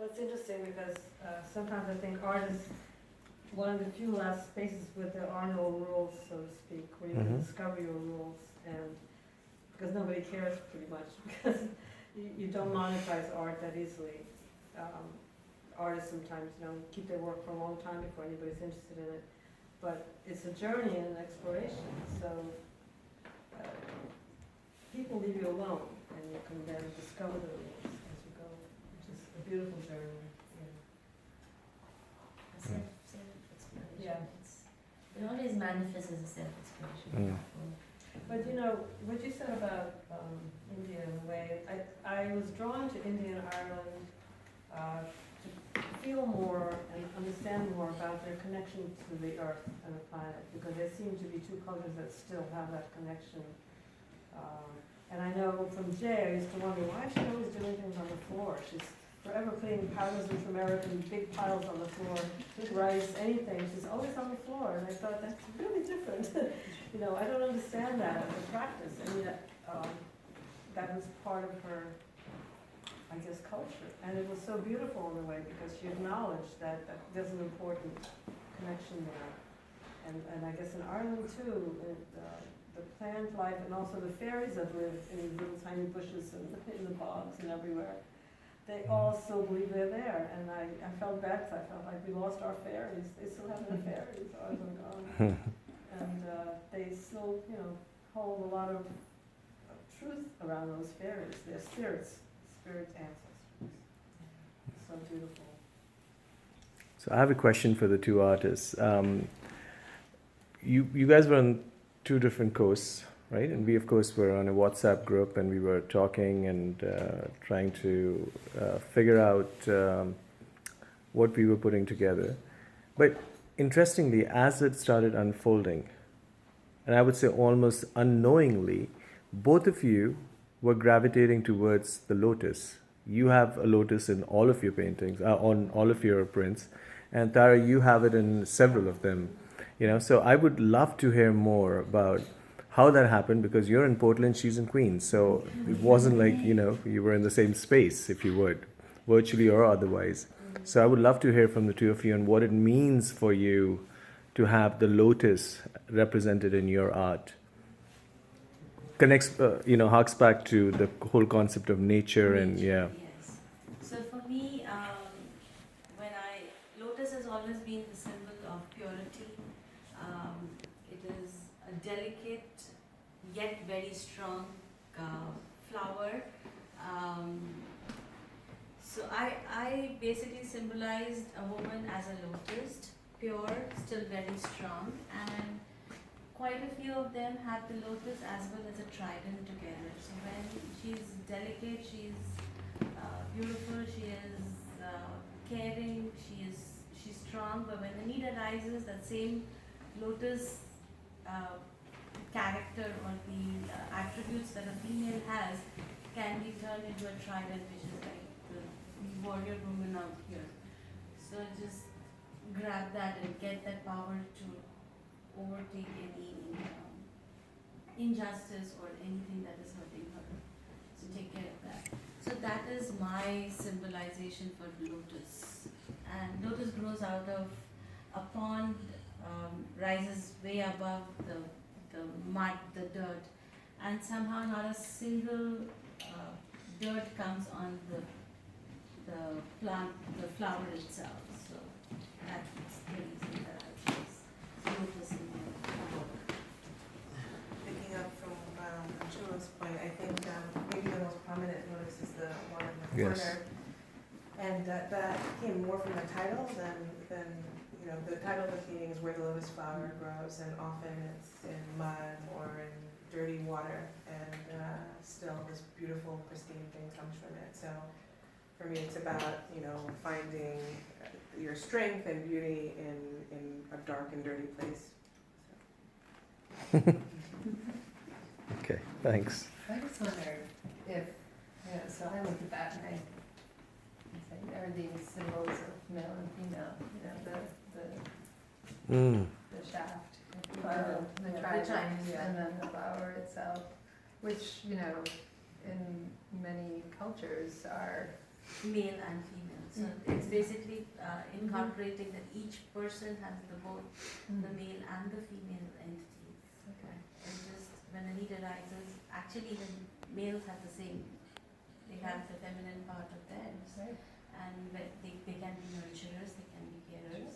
Well, it's interesting because sometimes I think art is one of the few last spaces where there are no rules, so to speak, where you can discover your rules, and because nobody cares pretty much, because you don't monetize art that easily. Artists sometimes, keep their work for a long time before anybody's interested in it, but it's a journey and an exploration, so people leave you alone, and you can then discover the rules as you go, which is a beautiful journey. Self-exploration. Yeah. It always manifests as a self-exploration. But what you said about India in a way, I was drawn to India and Ireland to feel more and understand more about their connection to the earth and the planet, because there seem to be two cultures that still have that connection. And I know from Jay, I used to wonder, why is she always doing things on the floor? She's forever putting powders and turmeric in big piles on the floor, rice, anything. She's always on the floor, and I thought, that's really different. I don't understand that as a practice. And yet, that was part of her, I guess, culture. And it was so beautiful in a way, because she acknowledged that there's an important connection there. And I guess in Ireland too, the plant life and also the fairies that live in these little tiny bushes and in the bogs and everywhere, they all still believe they're there. And I felt bad, because I felt like we lost our fairies. They still have their fairies, ours are gone. And they still, hold a lot of truth around those fairies. They're spirit ancestors. So beautiful. So I have a question for the two artists. You guys were on two different coasts, right? And we, of course, were on a WhatsApp group, and we were talking and trying to figure out what we were putting together. But interestingly, as it started unfolding, and I would say almost unknowingly, both of you were gravitating towards the lotus. You have a lotus in all of your paintings, on all of your prints, and Tara, you have it in several of them. So I would love to hear more about how that happened, because you're in Portland, she's in Queens. So it wasn't like, you were in the same space, if you would, virtually or otherwise. So I would love to hear from the two of you and what it means for you to have the lotus represented in your art. Connects, harks back to the whole concept of nature and, yeah. Yes. So for me, lotus has always been the symbol of purity. It is a delicate yet very strong flower. So I basically symbolized a woman as a lotus, pure, still very strong, and quite a few of them have the lotus as well as a trident together. So when she's delicate, she's beautiful, she is caring, she's strong, but when the need arises, that same lotus character or the attributes that a female has can be turned into a trident, which is like the warrior woman out here. So just grab that and get that power to overtake any injustice or anything that is hurting her. So take care of that. So that is my symbolization for lotus. And lotus grows out of a pond, rises way above the mud, the dirt, and somehow not a single dirt comes on the plant, the flower itself. So that's the reason that I chose lotus in my work. Picking up from Anshula's point, I think maybe the most prominent lotus is the one in the corner. And that came more from the title than the title of the painting is Where the Lotus Flower Grows, and often it's in mud or in dirty water, and still this beautiful, pristine thing comes from it. So for me, it's about, finding your strength and beauty in a dark and dirty place. So. Okay, thanks. I just wondered if, so I looked at that and there are these symbols of male and female, the shaft, the trident, and then the flower itself, which, in many cultures are male and female. So it's basically incorporating that each person has both the male and the female entities. Okay. And just when a need arises, actually the males have the same. They have the feminine part of theirs, Right. and they can be nurturers, they can be carers.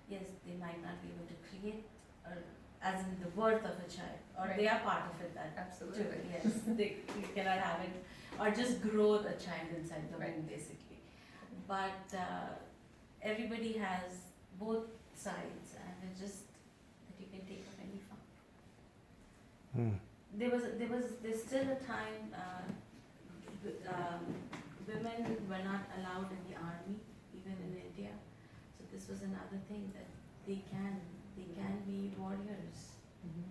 Yes, they might not be able to create, as in the birth of a child, or Right. they are part of it. That Absolutely. too, yes, you cannot have it, or just grow the child inside the Right. womb, basically. But everybody has both sides, and it's just that you can take of any form. There's still a time women were not allowed in the army, even in India. So this was another thing that they can be warriors. Mhm.